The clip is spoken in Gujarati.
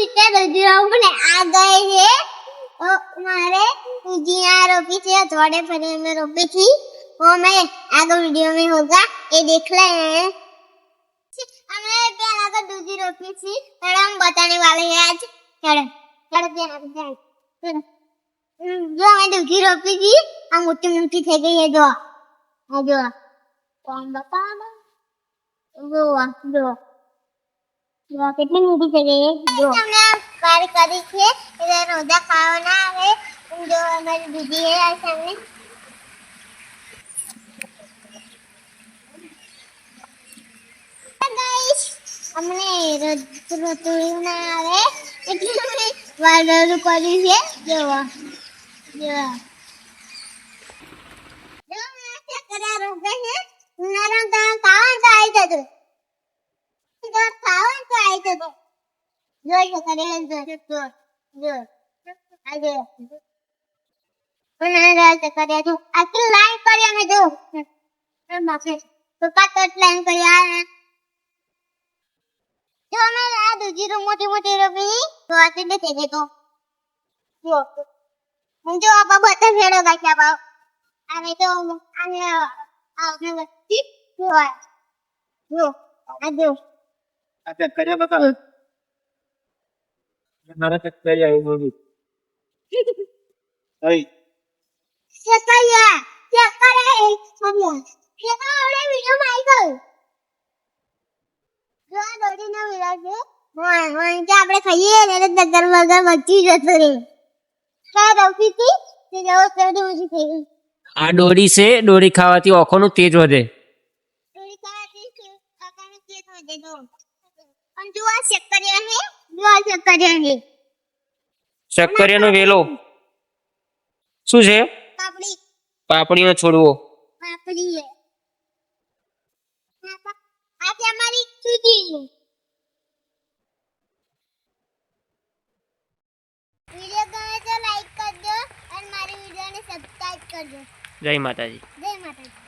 રીતે દૂધી રોપને આ ગए છે तो हमारे जिया रोपी थी थोड़े फरे में रोपी थी वो मैं आगे वीडियो में होगा ये देख ले हैं हमने पहला तो दूधी रोपी थी और हम बताने वाले हैं आज चलो चलो जो हमें दूधी रोपी थी हम मोटी मोटी थे गई है जो कौन बता जो कितनी मोटी थे गई है जो हमने कार्य करी थी इधर रोजा खाना है जो हमारी दीदी है सामने गाइस हमने रोतुड़ी ना आवे એટલે વાળું કરી છે જો ચકરા રોપે છે નાના તા કાવન તો આવી જતો જો કાવન તો આવી જતો જો આજે પણ રાતે કરે જો આટલી લાઈન કરી અમે જો માફે તો પાટટ લાઈન કરી આ જો અમે આ દૂધી મોટી મોટી રોપી તો આટલી દે તે તો જો હું જો આપા બતા ફેડો ગાખ્યા બાવ આવે તો આને આવને વચ્ચે જો આ કર્યા બતા મારા તક કર્યા એવું નથી અઈ ચેકરિયા સબિયા ચેકા ઓલે વિડિયો માં આવી ગયો જો દોડી ના વિડિયો છે હોય કે આપણે ખાઈએ ને દગર વગર મચી જતો રે કા રોપીતી તે જો દોડી થઈ ગઈ આ ડોરી છે ડોરી ખાવાથી ઓખોનું તેજ વધે દોડી ખાવાથી આકાને તેજ વધે જો અને જો આ ચેકરિયા છે જો આ ચેકરિયા છે શક્કરિયાનો વેલો શું છે પાપડી પાપડીનો છોડવો પાપડી है आज हमारी छुट्टी है वीडियो गमे तो लाइक कर दो और हमारे वीडियो ने सब्सक्राइब कर दो જય માતાજી जय माता दी।